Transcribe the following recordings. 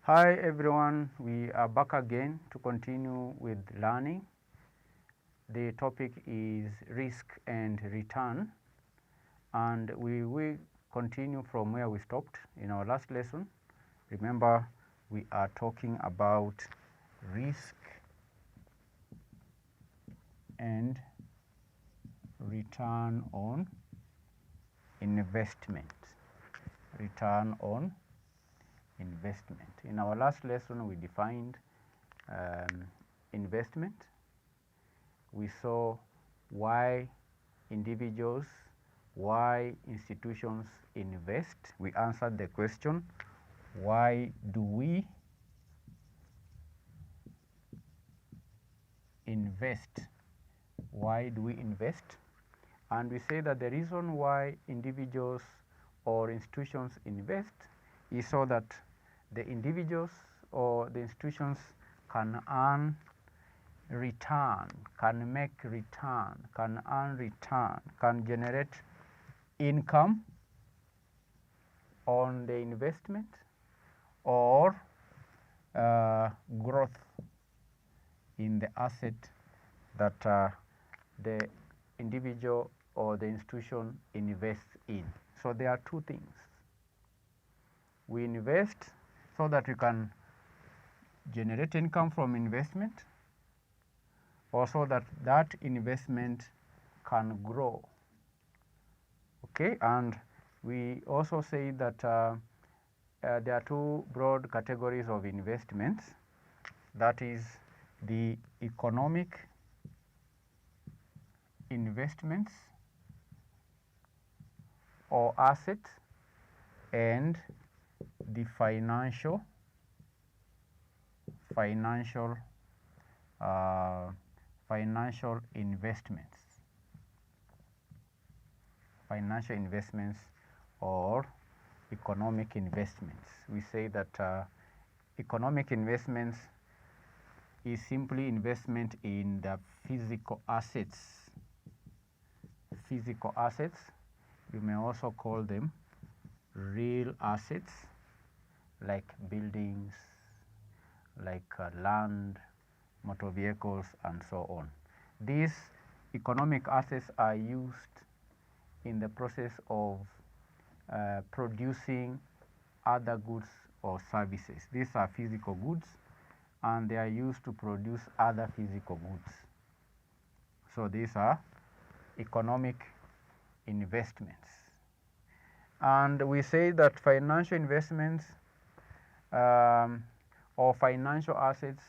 Hi everyone, we are back again to continue with learning. The topic is risk and return, and we will continue from where we stopped in our last lesson. Remember, we are talking about risk and return on investment. Return on investment. In our last lesson, we defined investment. We saw why individuals, why institutions invest. We answered the question, why do we invest? Why do we invest? And we say that the reason why individuals or institutions invest is so that the individuals or the institutions can earn return, can make return, can earn return, can generate income on the investment or growth in the asset that the individual or the institution invests in. So there are two things. We invest so that we can generate income from investment, or so that that investment can grow. Okay, and we also say that there are two broad categories of investments. That is the economic investments or assets and the financial investments. Financial investments or economic investments. We say that economic investments is simply investment in the physical assets. Physical assets, you may also call them real assets, like buildings, like land, motor vehicles, and so on. These economic assets are used in the process of producing other goods or services. These are physical goods, and they are used to produce other physical goods. So these are economic investments. And we say that financial investments or financial assets,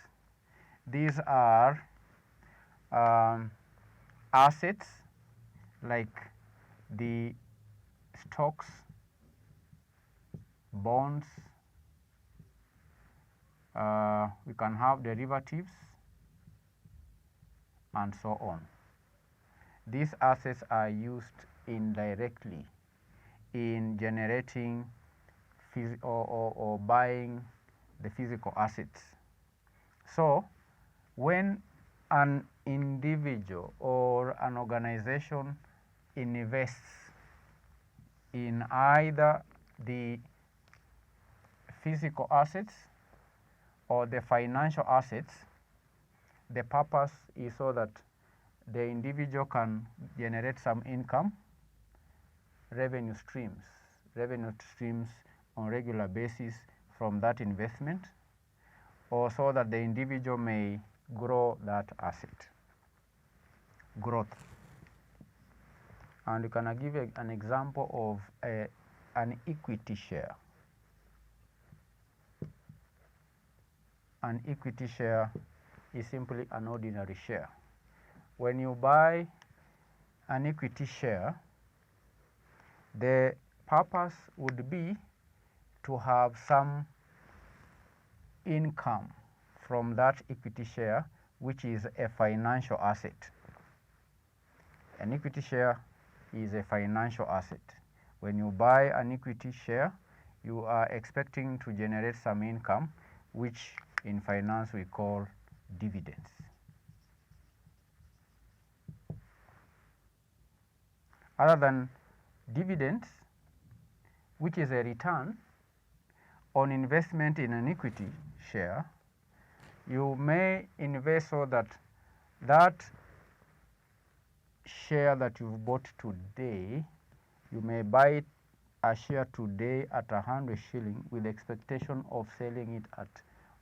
these are assets like the stocks, bonds, we can have derivatives, and so on. These assets are used indirectly in generating or buying the physical assets. So when an individual or an organization invests in either the physical assets or the financial assets, the purpose is so that the individual can generate some income, revenue streams on a regular basis from that investment, or so that the individual may grow that asset. Growth. And you can give an example of an equity share. An equity share is simply an ordinary share. When you buy an equity share, the purpose would be to have some income from that equity share, which is a financial asset. An equity share is a financial asset. When you buy an equity share, you are expecting to generate some income, which in finance we call dividends. Other than dividends, which is a return on investment in an equity share, you may invest so that that share that you bought today, you may buy a share today at 100 shilling with expectation of selling it at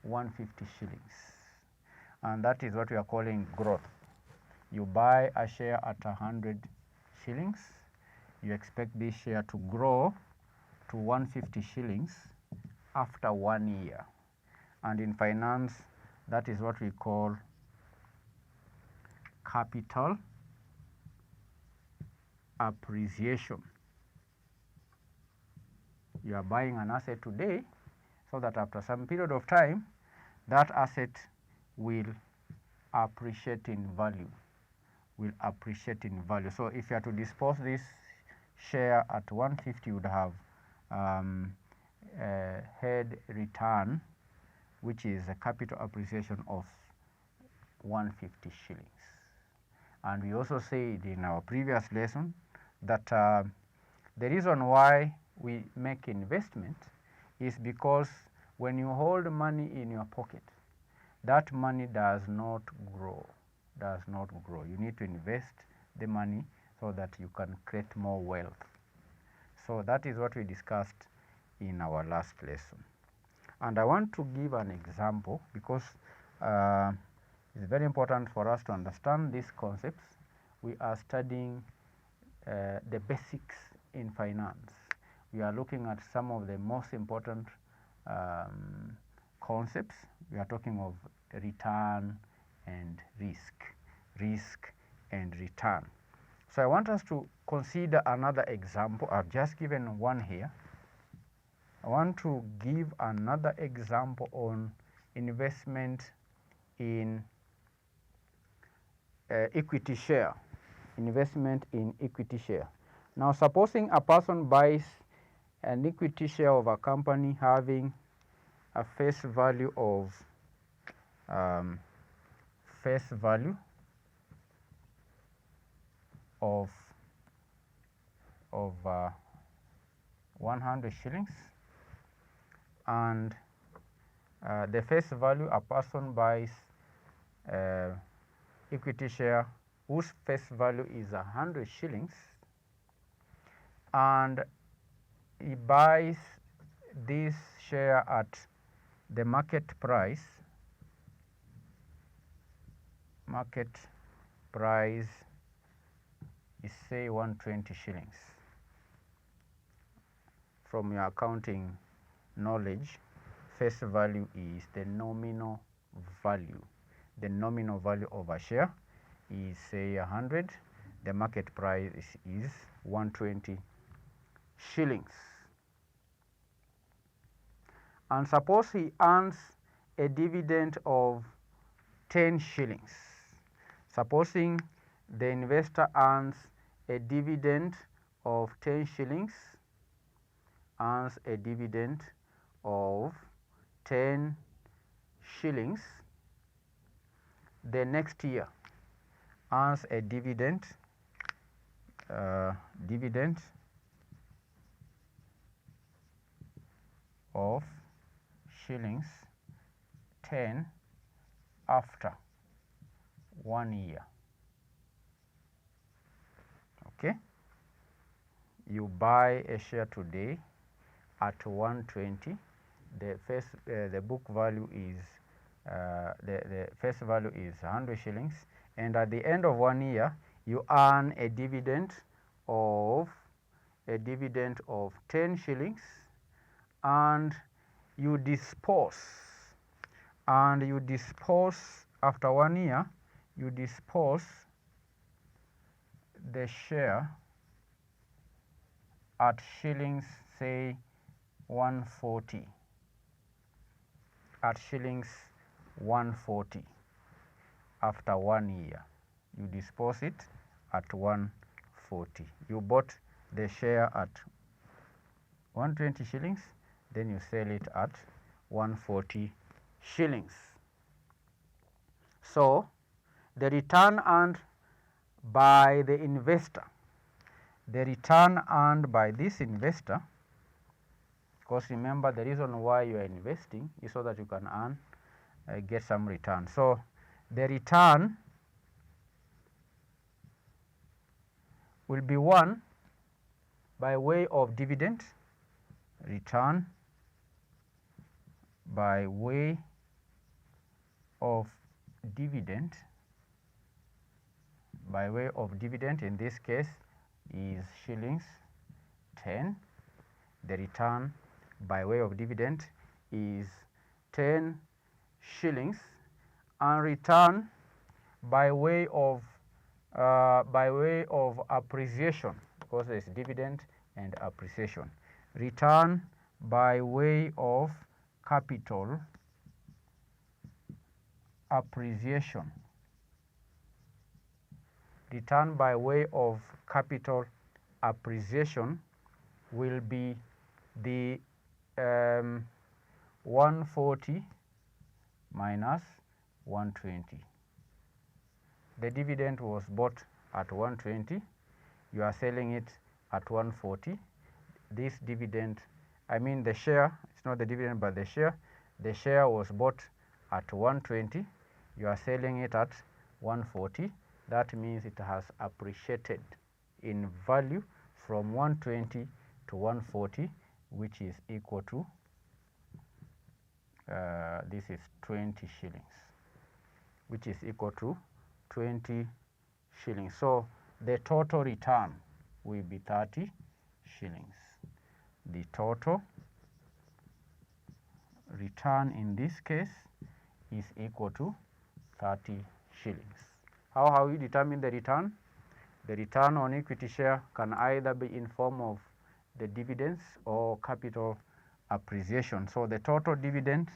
150 shillings. And that is what we are calling growth. You buy a share at 100 shillings, you expect this share to grow to 150 shillings after 1 year. And in finance, that is what we call capital appreciation. You are buying an asset today so that after some period of time, that asset will appreciate in value. So if you are to dispose this share at 150, you would have head return, which is a capital appreciation of 150 shillings. And we also said in our previous lesson that the reason why we make investment is because when you hold money in your pocket, that money does not grow. You need to invest the money so that you can create more wealth. So that is what we discussed in our last lesson. And I want to give an example because it's very important for us to understand these concepts. We are studying the basics in finance. We are looking at some of the most important concepts. We are talking of return and risk and return. So I want us to consider another example. I've just given one here. I want to give another example on investment in equity share. Investment in equity share. Now, supposing a person buys an equity share of a company having a face value of 100 shillings, and the face value a person buys equity share whose face value is 100 shillings, and he buys this share at the market price. Market price is, say, 120 shillings. From your accounting knowledge, face value is the nominal value. The nominal value of a share is, say, 100. The market price is 120 shillings. And suppose he earns a dividend of 10 shillings. Supposing the investor earns a dividend of 10 shillings, earns a dividend of 10 shillings, the next year earns a dividend of shillings 10 after 1 year. Okay, you buy a share today at 120. The book value is the face value is 100 shillings, and at the end of 1 year you earn a dividend of 10 shillings, and you dispose after 1 year. You dispose the share at shillings, say 140. At shillings 140 after 1 year. You dispose it at 140. You bought the share at 120 shillings, then you sell it at 140 shillings. So the return earned by the investor, the return earned by this investor Because remember, the reason why you are investing is so that you can earn, get some return. So the return will be 1 by way of dividend, return by way of dividend, in this case is shillings 10. The return by way of dividend is 10 shillings, and return by way of appreciation, because there is dividend and appreciation. Return by way of capital appreciation. Return by way of capital appreciation will be the 140 minus 120. The dividend was bought at 120. You are selling it at 140. This dividend, I mean the share, it's not the dividend but the share. The share was bought at 120. You are selling it at 140. That means it has appreciated in value from 120 to 140, which is equal to, this is 20 shillings, which is equal to 20 shillings. So the total return will be 30 shillings. The total return in this case is equal to 30 shillings. How have we determined the return? The return on equity share can either be in form of the dividends or capital appreciation. So the total dividend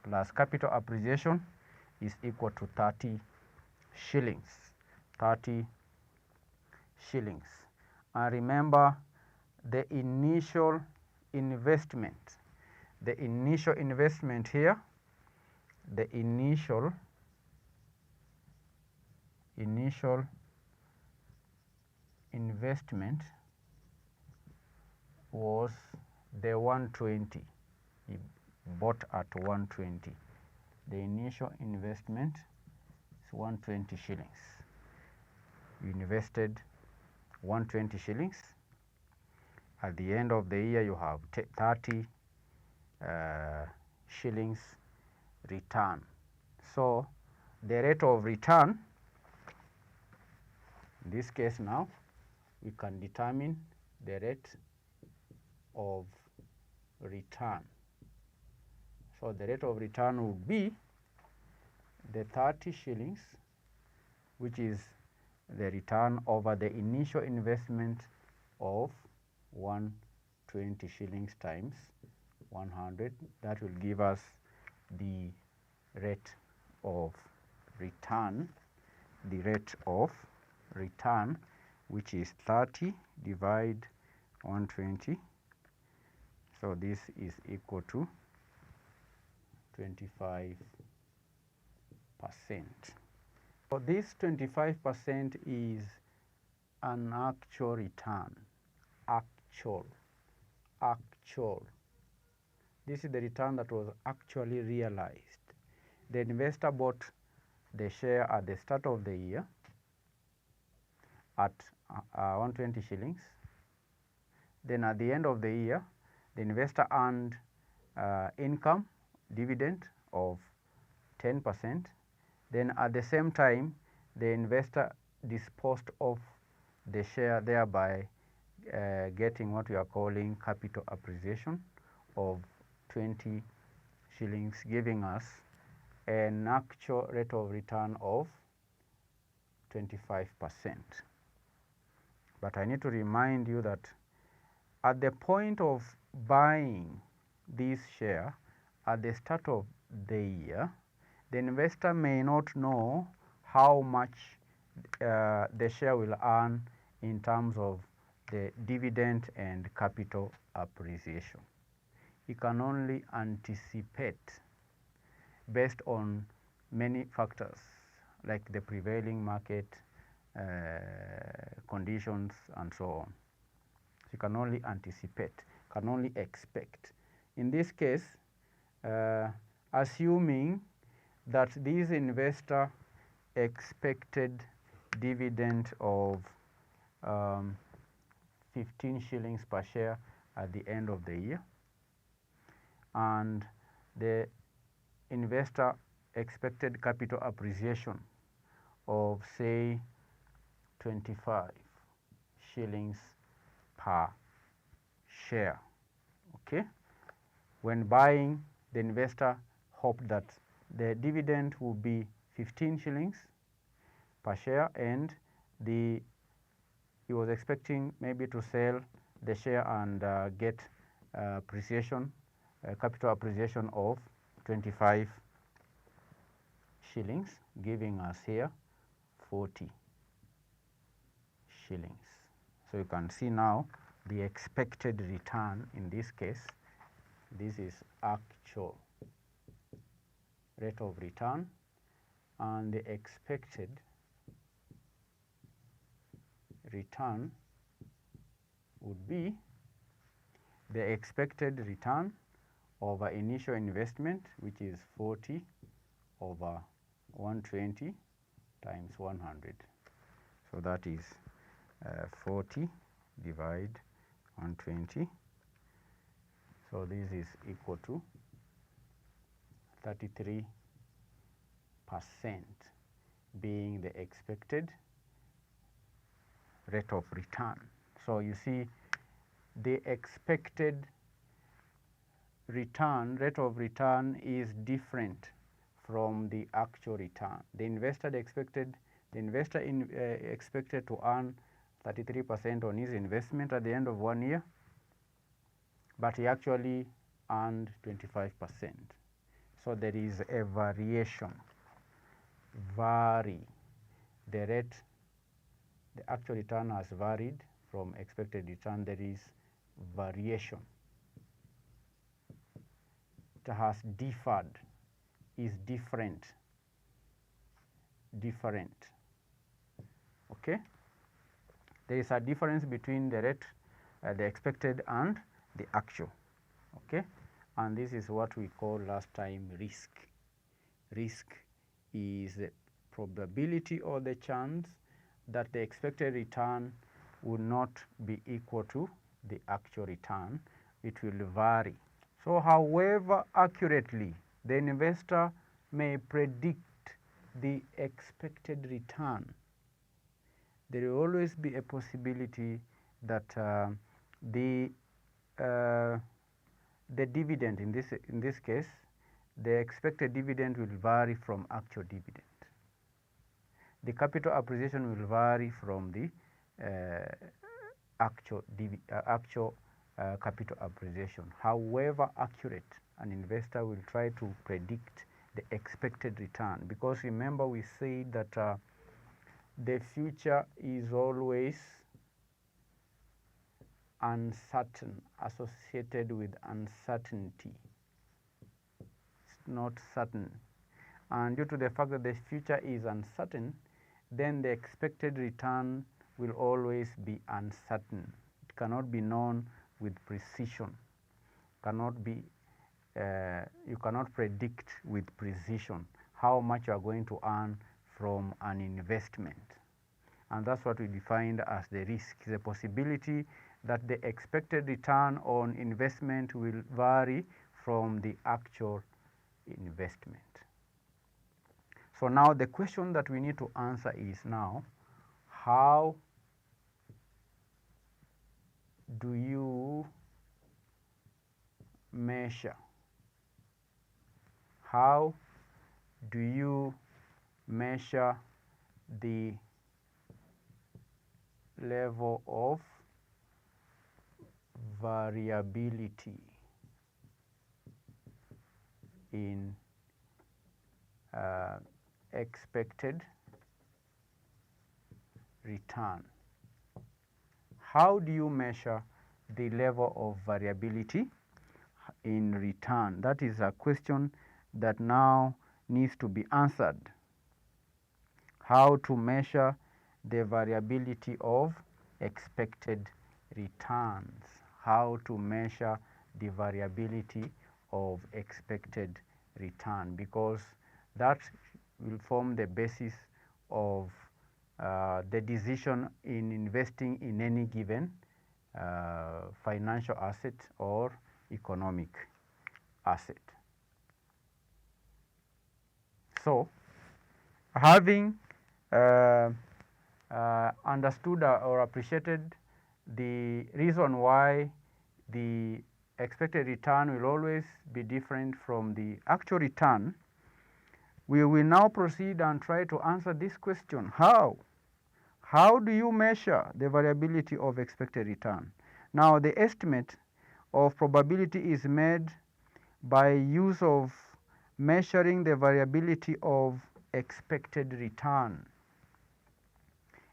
plus capital appreciation is equal to 30 shillings. 30 shillings. And remember the initial investment. The initial investment here, the initial investment was the 120. He bought at 120. The initial investment is 120 shillings. You invested 120 shillings. At the end of the year, you have 30 shillings return. So the rate of return, in this case now, we can determine the rate of return. So the rate of return would be the 30 shillings, which is the return over the initial investment of 120 shillings times 100. That will give us the rate of return, which is 30 divide 120. So this is equal to 25%. So this 25% is an actual return. Actual. This is the return that was actually realized. The investor bought the share at the start of the year at 120 shillings. Then at the end of the year, the investor earned income, dividend of 10%. Then at the same time, the investor disposed of the share, thereby getting what we are calling capital appreciation of 20 shillings, giving us an actual rate of return of 25%. But I need to remind you that at the point of buying this share at the start of the year, the investor may not know how much the share will earn in terms of the dividend and capital appreciation. He can only anticipate based on many factors like the prevailing market conditions and so on. You can only anticipate, can only expect. in this case, assuming that this investor expected dividend of 15 shillings per share at the end of the year, and the investor expected capital appreciation of, say, 25 shillings per share. Okay, when buying, the investor hoped that the dividend will be 15 shillings per share, and he was expecting maybe to sell the share and get appreciation, capital appreciation of 25 shillings, giving us here 40 shillings. So you can see now the expected return in this case. This is actual rate of return, and the expected return would be the expected return over initial investment, which is 40 over 120 times 100. So that is 40 divide 120. So this is equal to 33% being the expected rate of return. So you see, the expected return, rate of return, is different from the actual return. The investor expected to earn 33% on his investment at the end of 1 year, but he actually earned 25%. So there is a variation. The rate, the actual return has varied from expected return. There is variation. It has differed, is different. Okay? There is a difference between the rate, the expected, and the actual. Okay? And this is what we call last time risk. Risk is the probability or the chance that the expected return will not be equal to the actual return. It will vary. So however accurately the investor may predict the expected return, there will always be a possibility that the dividend, in this case, the expected dividend will vary from actual dividend. The capital appreciation will vary from the actual capital appreciation. However accurate, an investor will try to predict the expected return, because remember we said that the future is always uncertain, associated with uncertainty. It's not certain. And due to the fact that the future is uncertain, then the expected return will always be uncertain. It cannot be known with precision. You cannot predict with precision how much you are going to earn from an investment. And that's what we defined as the risk, the possibility that the expected return on investment will vary from the actual investment. So now the question that we need to answer is now, how do you measure? How do you measure the level of variability in expected return? How do you measure the level of variability in return? That is a question that now needs to be answered. How to measure the variability of expected returns? How to measure the variability of expected return, because that will form the basis of the decision in investing in any given financial asset or economic asset. So, having understood or appreciated the reason why the expected return will always be different from the actual return, we will now proceed and try to answer this question: how? How do you measure the variability of expected return? Now, the estimate of probability is made by use of measuring the variability of expected return.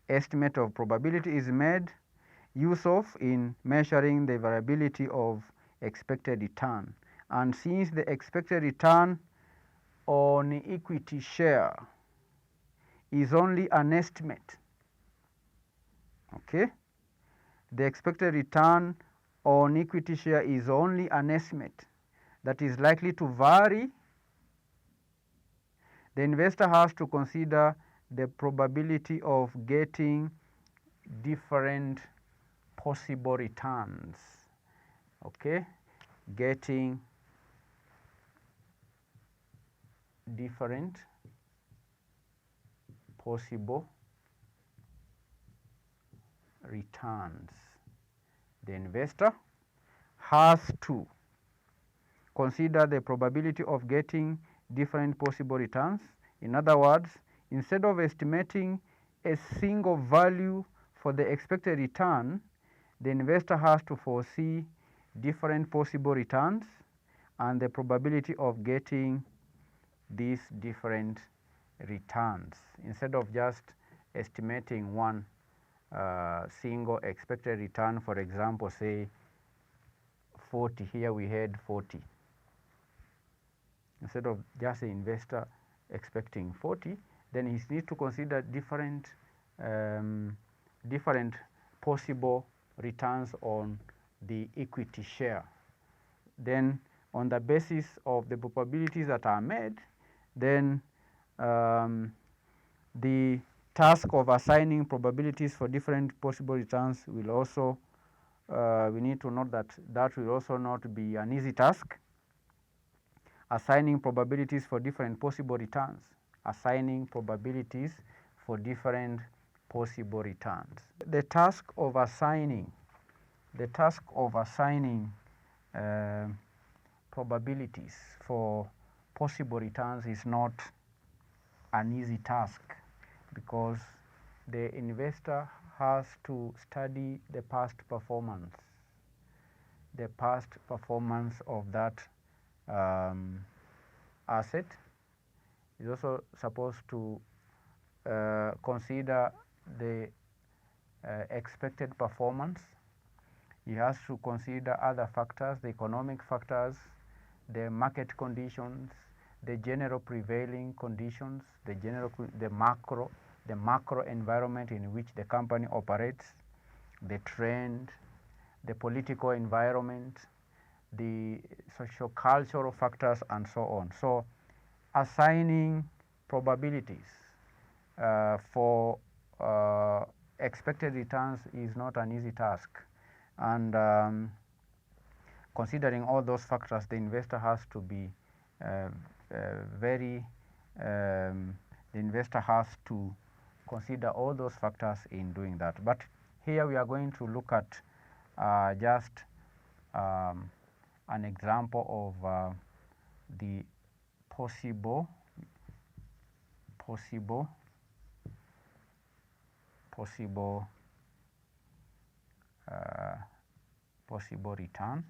Estimate of probability is made use of in measuring the variability of expected return. And since the expected return on equity share is only an estimate, okay, the expected return on equity share is only an estimate that is likely to vary, the investor has to consider the probability of getting different possible returns, okay, getting different possible returns. The investor has to consider the probability of getting different possible returns. In other words, instead of estimating a single value for the expected return, the investor has to foresee different possible returns and the probability of getting these different returns, instead of just estimating one single expected return. For example, say 40, here we had 40. Instead of just the investor expecting 40, then he needs to consider different possible returns on the equity share. Then on the basis of the probabilities that are made, then the task of assigning probabilities for different possible returns will also, we need to note that that will also not be an easy task. Assigning probabilities for different possible returns, assigning probabilities for different possible returns. The task of assigning probabilities for possible returns is not an easy task, because the investor has to study the past performance of that asset. Is also supposed to consider the expected performance. He has to consider other factors, the economic factors, the market conditions, the general prevailing conditions, the macro environment in which the company operates, the trend, the political environment, the socio-cultural factors, and so on. So assigning probabilities for expected returns is not an easy task. And considering all those factors, the investor has to be the investor has to consider all those factors in doing that. But here we are going to look at just an example of the possible return,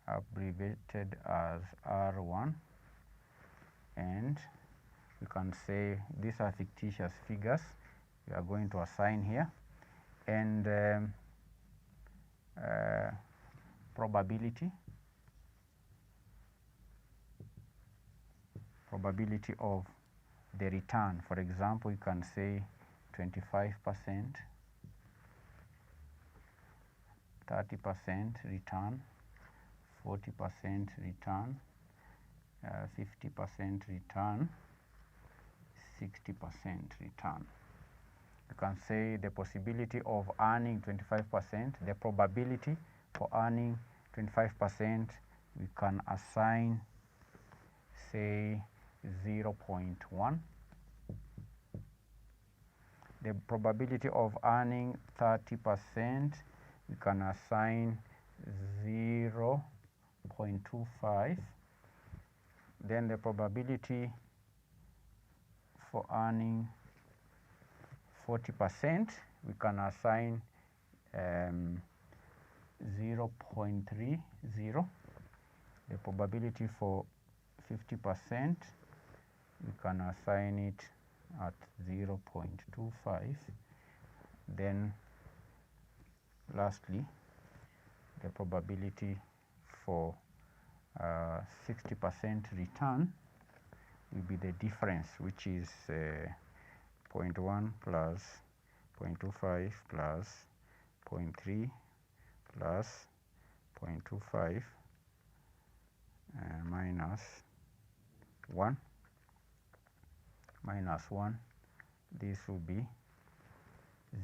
abbreviated as R1, and you can say these are fictitious figures we are going to assign here, and probability of the return. For example, you can say 25%, 30% return, 40% return, 50% return, 60% return. You can say the possibility of earning 25%, the probability for earning 25%, we can assign, say, 0.1. The probability of earning 30%, we can assign 0.25. Then the probability for earning 40%, we can assign 0.30. The probability for 50%, we can assign it at 0.25. Then lastly, the probability for 60% return will be the difference, which is 0.1 plus 0.25 plus 0.3 plus 0.25 minus 1. This will be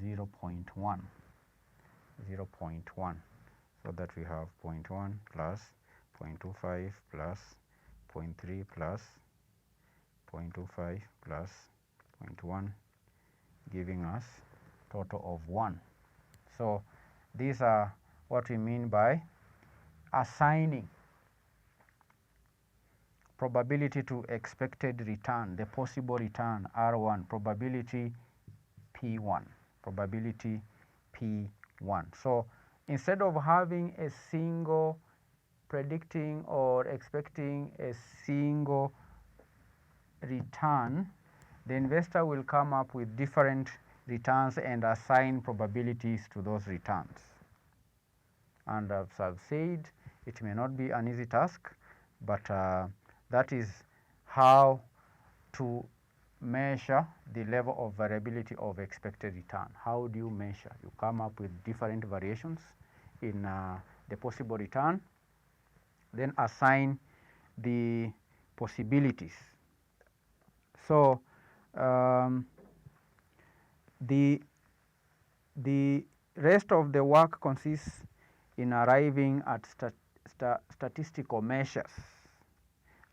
0.1. So that we have 0.1 plus 0.25 plus 0.3 plus 0.25 plus 0.1, giving us total of 1. So these are what we mean by assigning probability to expected return, the possible return R1, probability P1, probability P1. So instead of having a single predicting or expecting a single return, the investor will come up with different returns and assign probabilities to those returns. And as I've said, it may not be an easy task, but that is how to measure the level of variability of expected return. How do you measure? You come up with different variations in the possible return, then assign the possibilities. So the rest of the work consists in arriving at statistical measures.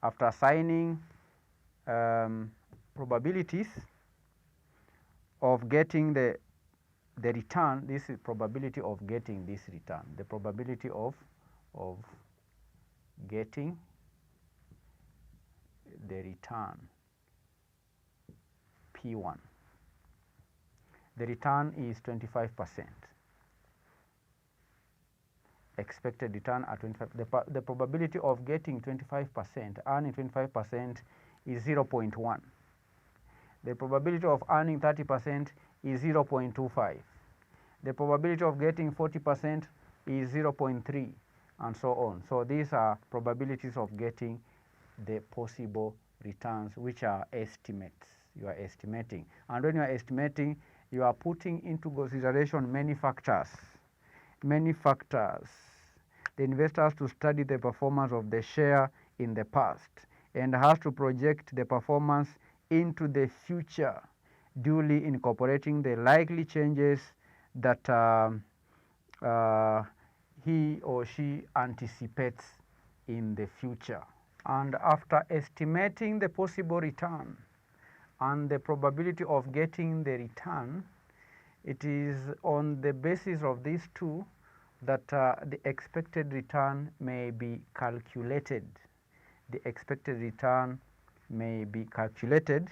After assigning probabilities of getting the return, this is probability of getting this return, the probability of getting the return P1. The return is 25%. Expected return at 25. The probability of getting 25%, earning 25%, is 0.1. The probability of earning 30% is 0.25. The probability of getting 40% is 0.3, and so on. So these are probabilities of getting the possible returns, which are estimates. You are estimating. And when you are estimating, you are putting into consideration many factors. The investor has to study the performance of the share in the past and has to project the performance into the future, duly incorporating the likely changes that he or she anticipates in the future. And after estimating the possible return and the probability of getting the return, it is on the basis of these two that the expected return may be calculated. The expected return may be calculated,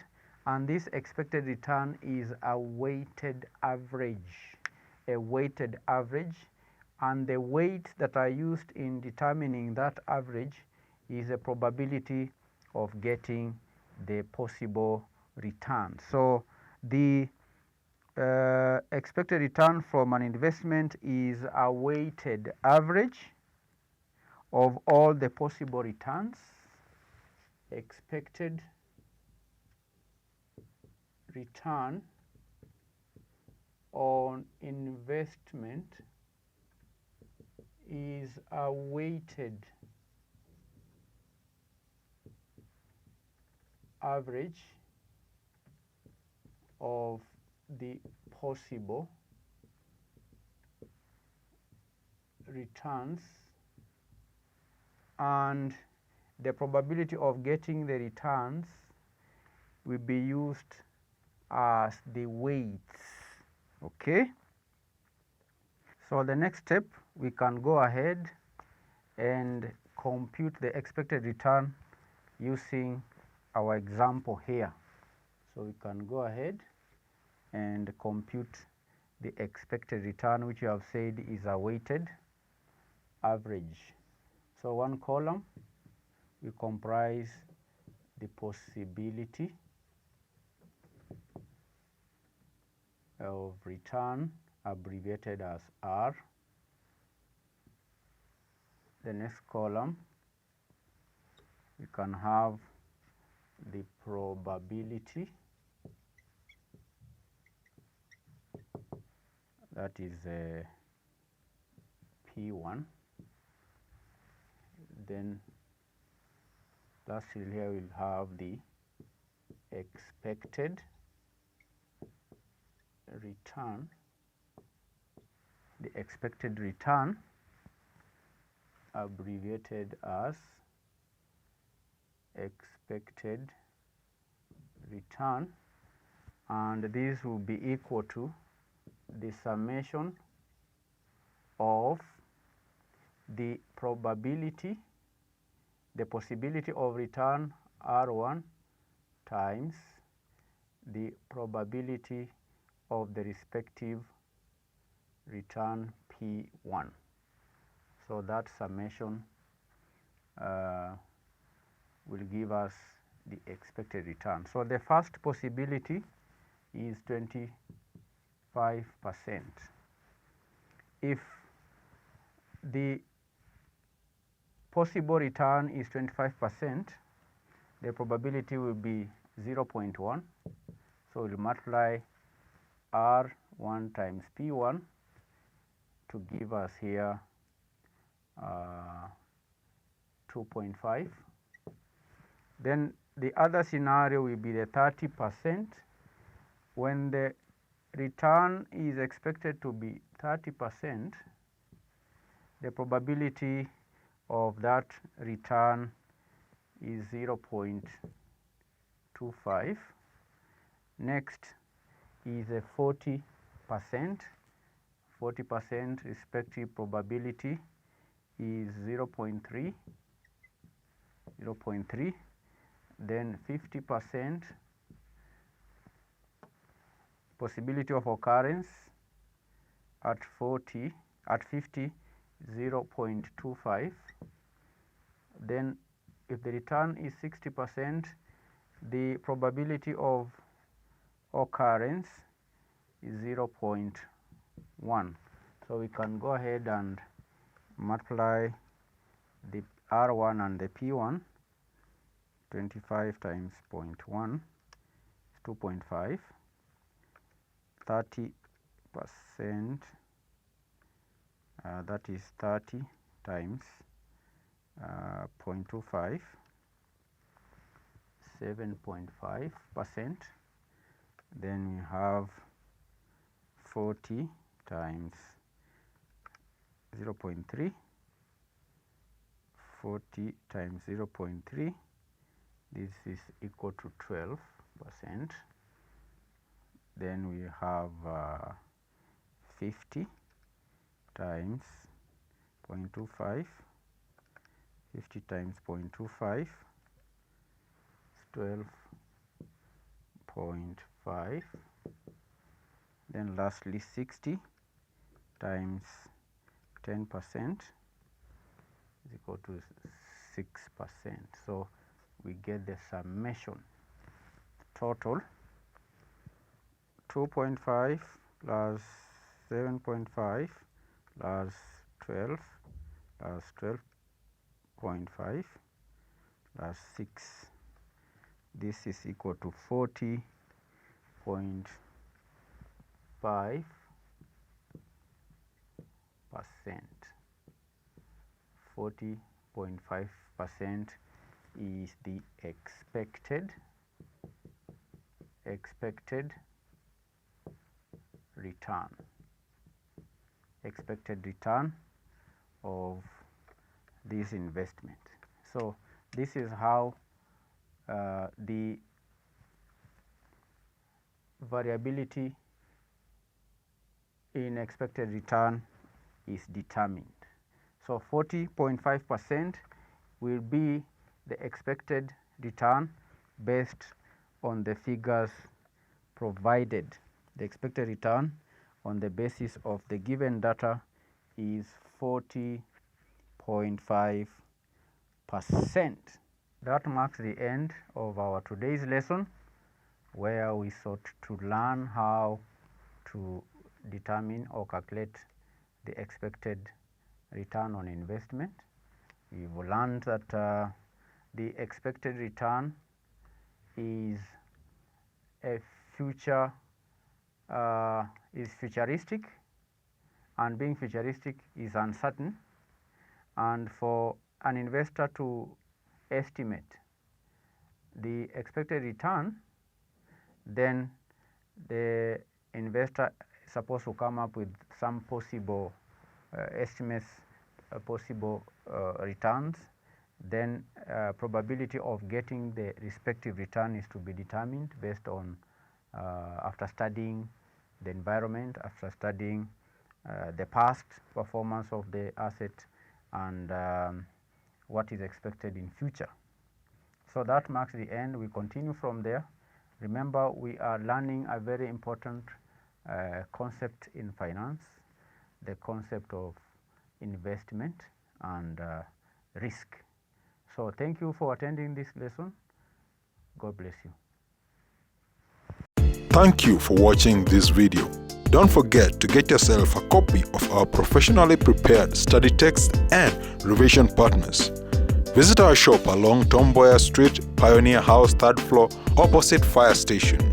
and this expected return is a weighted average. And the weights that are used in determining that average is a probability of getting the possible return. So the expected return from an investment is a weighted average of all the possible returns. Expected return on investment is a weighted average of the possible returns, and the probability of getting the returns will be used as the weights. Okay? So the next step, we can go ahead and compute the expected return using our example here. So we can go ahead and compute the expected return, which you have said is a weighted average. So one column will comprise the possibility of return, abbreviated as R. The next column, we can have the probability, that is P1. Then lastly here we'll have the expected return. The expected return, abbreviated as expected return, and this will be equal to the summation of the probability, the possibility of return R1 times the probability of the respective return P1. So that summation will give us the expected return. So the first possibility is 25%. If the possible return is 25%, the probability will be 0.1. So we'll multiply R1 times P1 to give us here 2.5. Then the other scenario will be the 30%. When the return is expected to be 30%, the probability of that return is 0.25. Next is a 40%. 40% respective probability is 0.3. Then 50% possibility of occurrence at 50, 0.25. Then if the return is 60%, the probability of occurrence is 0.1. So we can go ahead and multiply the R1 and the P1. 25 times 0.1 is 2.5. 30%, that is 30 times 0.25, 7.5%. Then we have 40 times 0.3, 40 times 0.3, this is equal to 12%. Then we have 50 times 0.25, 50 times 0.25 is 12.5. Then lastly 60 times 10% is equal to 6%. So we get the summation total 2.5 plus 7.5 plus 12 plus 12.5 plus 6. This is equal to 40.5%. 40.5% is the expected return of this investment. So this is how the variability in expected return is determined. So 40.5% will be the expected return based on the figures provided. The expected return on the basis of the given data is 40.5%. That marks the end of our today's lesson, where we sought to learn how to determine or calculate the expected return on investment. We've learned that the expected return is futuristic, and being futuristic is uncertain. And for an investor to estimate the expected return, then the investor is supposed to come up with some possible estimates, possible returns. Then probability of getting the respective return is to be determined based on after studying the environment, after studying the past performance of the asset, and what is expected in future. So that marks the end. We continue from there. Remember, we are learning a very important concept in finance, the concept of investment and risk. So thank you for attending this lesson. God bless you. Thank you for watching this video. Don't forget to get yourself a copy of our professionally prepared study text and revision partners. Visit our shop along Tom Boyer Street, Pioneer House, 3rd floor, opposite Fire Station.